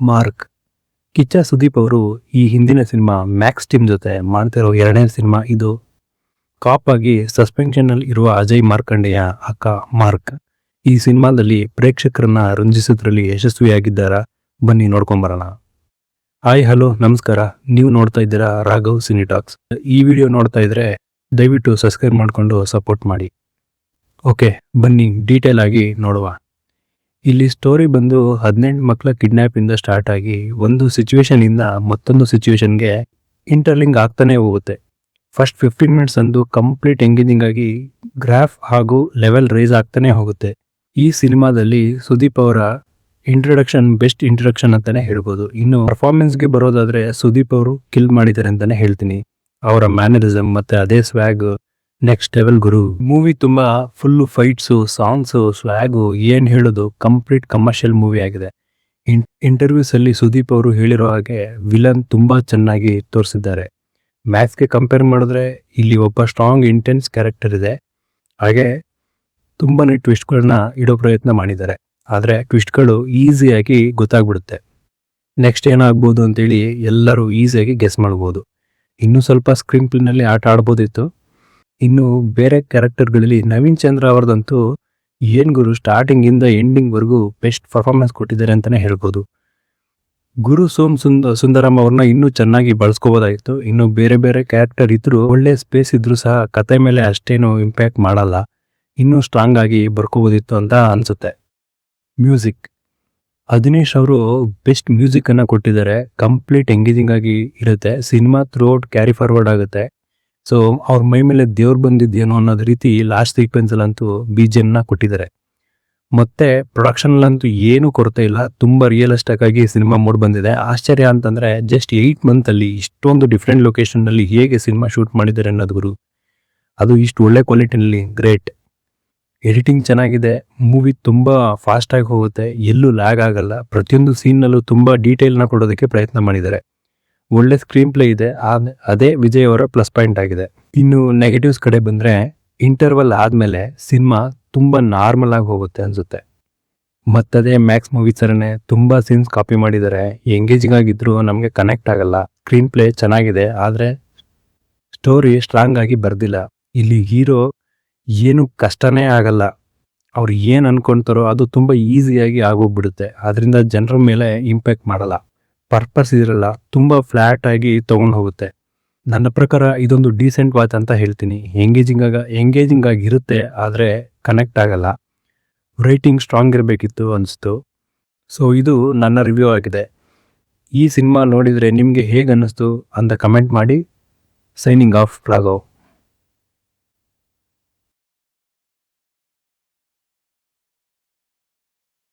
Mark. Kichcha Sudeep ಅವರು ಈ ಹಿಂದಿನ ಸಿನಿಮಾ ಮ್ಯಾಕ್ಸ್ ಟೀಮ್ ಜೊತೆ ಮಾಡ್ತಿರೋ ಎರಡನೇ ಸಿನಿಮಾ ಇದು. ಕಾಪ್ ಆಗಿ ಸಸ್ಪೆನ್ಷನ್ ನಲ್ಲಿ ಇರುವ ಅಜಯ್ ಮಾರ್ಕಂಡೆಯ ಅಕ್ಕ ಮಾರ್ಕ್ ಈ ಸಿನಿಮಾದಲ್ಲಿ ಪ್ರೇಕ್ಷಕರನ್ನ ರಂಜಿಸೋದ್ರಲ್ಲಿ ಯಶಸ್ವಿಯಾಗಿದ್ದಾರ. ಬನ್ನಿ ನೋಡ್ಕೊಂಬರೋಣ. ಹಾಯ್ ಹಲೋ ನಮಸ್ಕಾರ, ನೀವು ನೋಡ್ತಾ ಇದ್ದೀರಾ ರಾಘವ್ ಸಿನಿ ಟಾಕ್ಸ್. ಈ ವಿಡಿಯೋ ನೋಡ್ತಾ ಇದ್ರೆ ದಯವಿಟ್ಟು ಸಬ್ಸ್ಕ್ರೈಬ್ ಮಾಡಿಕೊಂಡು ಸಪೋರ್ಟ್ ಮಾಡಿ. ಓಕೆ, ಬನ್ನಿ ಡೀಟೇಲ್ ಆಗಿ ನೋಡುವ. ಇಲ್ಲಿ ಸ್ಟೋರಿ ಬಂದು 18 ಮಕ್ಕಳ ಕಿಡ್ನಾಪ್ ಇಂದ ಸ್ಟಾರ್ಟ್ ಆಗಿ ಒಂದು ಸಿಚುವೇಶನ್ ಇಂದ ಮತ್ತೊಂದು ಸಿಚುವೇಶನ್ಗೆ ಇಂಟರ್ಲಿಂಕ್ ಆಗ್ತಾನೆ ಹೋಗುತ್ತೆ. ಫಸ್ಟ್ 15 ಮಿನಿಟ್ಸ್ ಅಂದು ಕಂಪ್ಲೀಟ್ ಎಂಗೇಜಿಂಗ್ ಆಗಿ ಗ್ರಾಫ್ ಹಾಗೂ ಲೆವೆಲ್ ರೈಸ್ ಆಗ್ತಾನೆ ಹೋಗುತ್ತೆ. ಈ ಸಿನಿಮಾದಲ್ಲಿ ಸುದೀಪ್ ಅವರ ಇಂಟ್ರೊಡಕ್ಷನ್ ಬೆಸ್ಟ್ ಇಂಟ್ರೊಡಕ್ಷನ್ ಅಂತಾನೆ ಹೇಳ್ಬೋದು. ಇನ್ನು ಪರ್ಫಾರ್ಮೆನ್ಸ್ಗೆ ಬರೋದಾದ್ರೆ ಸುದೀಪ್ ಅವರು ಕಿಲ್ ಮಾಡಿದ್ದಾರೆ ಅಂತಾನೆ ಹೇಳ್ತೀನಿ. ಅವರ ಮ್ಯಾನರಿಸಮ್ ಮತ್ತೆ ಅದೇ ಸ್ವ್ಯಾಗ್ ನೆಕ್ಸ್ಟ್ ಲೆವೆಲ್ ಗುರು. ಮೂವಿ ತುಂಬಾ ಫುಲ್ ಫೈಟ್ಸು, ಸಾಂಗ್ಸು, ಸ್ವ್ಯಾಗು, ಏನ್ ಹೇಳೋದು, ಕಂಪ್ಲೀಟ್ ಕಮರ್ಷಿಯಲ್ ಮೂವಿ ಆಗಿದೆ. ಇಂಟರ್ವ್ಯೂಸ್ ಅಲ್ಲಿ ಸುದೀಪ್ ಅವರು ಹೇಳಿರೋ ಹಾಗೆ ವಿಲನ್ ತುಂಬಾ ಚೆನ್ನಾಗಿ ತೋರಿಸಿದ್ದಾರೆ. ಮ್ಯಾಕ್ಸ್ಗೆ ಕಂಪೇರ್ ಮಾಡಿದ್ರೆ ಇಲ್ಲಿ ಒಬ್ಬ ಸ್ಟ್ರಾಂಗ್ ಇಂಟೆನ್ಸ್ ಕ್ಯಾರೆಕ್ಟರ್ ಇದೆ. ಹಾಗೆ ತುಂಬಾನೇ ಟ್ವಿಸ್ಟ್ಗಳನ್ನ ಇಡೋ ಪ್ರಯತ್ನ ಮಾಡಿದ್ದಾರೆ. ಆದ್ರೆ ಟ್ವಿಸ್ಟ್ಗಳು ಈಸಿಯಾಗಿ ಗೊತ್ತಾಗ್ಬಿಡುತ್ತೆ. ನೆಕ್ಸ್ಟ್ ಏನಾಗ್ಬೋದು ಅಂತೇಳಿ ಎಲ್ಲರೂ ಈಸಿಯಾಗಿ ಗೆಸ್ ಮಾಡ್ಬೋದು. ಇನ್ನೂ ಸ್ವಲ್ಪ ಸ್ಕ್ರೀನ್ ಪ್ಲೇನಲ್ಲಿ ಆಟ ಆಡ್ಬೋದಿತ್ತು. ಇನ್ನು ಬೇರೆ ಕ್ಯಾರೆಕ್ಟರ್ಗಳಲ್ಲಿ ನವೀನ್ ಚಂದ್ರ ಅವರದಂತೂ ಏನ್ ಗುರು, ಸ್ಟಾರ್ಟಿಂಗ್ ಇಂದ ಎಂಡಿಂಗ್ ವರೆಗೂ ಬೆಸ್ಟ್ ಪರ್ಫಾರ್ಮೆನ್ಸ್ ಕೊಟ್ಟಿದ್ದಾರೆ ಅಂತಾನೆ ಹೇಳ್ಬೋದು. ಗುರು ಸೋಮ್ ಸುಂದರಂ ಅವ್ರನ್ನ ಇನ್ನೂ ಚೆನ್ನಾಗಿ ಬಳಸ್ಕೋಬೋದಾಗಿತ್ತು. ಇನ್ನು ಬೇರೆ ಬೇರೆ ಕ್ಯಾರೆಕ್ಟರ್ ಇದ್ರು, ಒಳ್ಳೆ ಸ್ಪೇಸ್ ಇದ್ರು ಸಹ ಕತೆ ಮೇಲೆ ಅಷ್ಟೇನು ಇಂಪ್ಯಾಕ್ಟ್ ಮಾಡಲ್ಲ. ಇನ್ನೂ ಸ್ಟ್ರಾಂಗ್ ಆಗಿ ಬರ್ಕೋಬೋದಿತ್ತು ಅಂತ ಅನ್ಸುತ್ತೆ. ಮ್ಯೂಸಿಕ್, ಅದಿನೇಶ್ ಅವರು ಬೆಸ್ಟ್ ಮ್ಯೂಸಿಕ್ ಅನ್ನ ಕೊಟ್ಟಿದ್ದಾರೆ. ಕಂಪ್ಲೀಟ್ ಎಂಗೇಜಿಂಗ್ ಆಗಿ ಇರುತ್ತೆ. Cinema through out carry forward ಆಗುತ್ತೆ. ಸೊ ಅವ್ರ ಮೈ ಮೇಲೆ ದೇವ್ರು ಬಂದಿದ್ದೇನೋ ಅನ್ನೋದ್ ರೀತಿ ಲಾಸ್ಟ್ ಸೀಕ್ವೆನ್ಸ್ ಅಲ್ಲಂತೂ BGM ನ ಕೊಟ್ಟಿದ್ದಾರೆ. ಮತ್ತೆ ಪ್ರೊಡಕ್ಷನ್ ಅಲ್ಲಂತೂ ಏನು ಕೊರತೆ ಇಲ್ಲ. ತುಂಬಾ ರಿಯಲಿಸ್ಟಿಕ್ ಆಗಿ ಸಿನಿಮಾ ಮೂಡ್ ಬಂದಿದೆ. ಆಶ್ಚರ್ಯ ಅಂತಂದ್ರೆ ಜಸ್ಟ್ 8 ಮಂತ್ ಅಲ್ಲಿ ಇಷ್ಟೊಂದು ಡಿಫ್ರೆಂಟ್ ಲೊಕೇಶನ್ ನಲ್ಲಿ ಹೇಗೆ ಸಿನಿಮಾ ಶೂಟ್ ಮಾಡಿದ್ದಾರೆ ಅನ್ನೋದು ಗುರು. ಅದು ಇಷ್ಟು ಒಳ್ಳೆ ಕ್ವಾಲಿಟಿನಲ್ಲಿ ಗ್ರೇಟ್. ಎಡಿಟಿಂಗ್ ಚೆನ್ನಾಗಿದೆ. ಮೂವಿ ತುಂಬಾ ಫಾಸ್ಟ್ ಆಗಿ ಹೋಗುತ್ತೆ, ಎಲ್ಲೂ ಲ್ಯಾಗ್ ಆಗಲ್ಲ. ಪ್ರತಿಯೊಂದು ಸೀನ್ ನಲ್ಲೂ ತುಂಬಾ ಡೀಟೇಲ್ ನ ಕೊಡೋದಕ್ಕೆ ಪ್ರಯತ್ನ ಮಾಡಿದ್ದಾರೆ. ಒಳ್ಳೆ ಸ್ಕ್ರೀನ್ ಪ್ಲೇ ಇದೆ. ಅದೇ ವಿಜಯ್ ಅವರ ಪ್ಲಸ್ ಪಾಯಿಂಟ್ ಆಗಿದೆ. ಇನ್ನು ನೆಗೆಟಿವ್ಸ್ ಕಡೆ ಬಂದ್ರೆ ಇಂಟರ್ವಲ್ ಆದ್ಮೇಲೆ ಸಿನಿಮಾ ತುಂಬಾ ನಾರ್ಮಲ್ ಆಗಿ ಹೋಗುತ್ತೆ ಅನ್ಸುತ್ತೆ. ಮತ್ತದೇ ಮ್ಯಾಕ್ಸ್ ಮೂವಿ ತರನೇ ತುಂಬಾ ಸೀನ್ಸ್ ಕಾಪಿ ಮಾಡಿದ್ದಾರೆ. ಎಂಗೇಜಿಂಗ್ ಆಗಿದ್ರು ನಮ್ಗೆ ಕನೆಕ್ಟ್ ಆಗಲ್ಲ. ಸ್ಕ್ರೀನ್ ಪ್ಲೇ ಚೆನ್ನಾಗಿದೆ, ಆದ್ರೆ ಸ್ಟೋರಿ ಸ್ಟ್ರಾಂಗ್ ಆಗಿ ಬರ್ದಿಲ್ಲ. ಇಲ್ಲಿ ಹೀರೋ ಏನು ಕಷ್ಟನೇ ಆಗಲ್ಲ. ಅವ್ರು ಏನ್ ಅನ್ಕೊಂತಾರೋ ಅದು ತುಂಬಾ ಈಸಿಯಾಗಿ ಆಗೋಗ್ಬಿಡುತ್ತೆ. ಆದ್ರಿಂದ ಜನರ ಮೇಲೆ ಇಂಪ್ಯಾಕ್ಟ್ ಮಾಡಲ್ಲ. ಪರ್ಪಸ್ ಇರಲ್ಲ, ತುಂಬಾ ಫ್ಲಾಟ್ ಆಗಿ ತಗೊಂಡು ಹೋಗುತ್ತೆ. ನನ್ನ ಪ್ರಕಾರ ಇದೊಂದು ಡೀಸೆಂಟ್ ವಾಚ್ ಅಂತ ಹೇಳ್ತೀನಿ. ಎಂಗೇಜಿಂಗ್ ಆಗಿರುತ್ತೆ, ಆದ್ರೆ ಕನೆಕ್ಟ್ ಆಗಲ್ಲ. ರೈಟಿಂಗ್ ಸ್ಟ್ರಾಂಗ್ ಇರಬೇಕಿತ್ತು ಅನಿಸ್ತು. ಸೊ ಇದು ನನ್ನ ರಿವ್ಯೂ ಆಗಿದೆ. ಈ ಸಿನಿಮಾ ನೋಡಿದ್ರೆ ನಿಮ್ಗೆ ಹೇಗೆ ಅನ್ನಿಸ್ತು ಅಂತ ಕಮೆಂಟ್ ಮಾಡಿ. Signing off Raghav.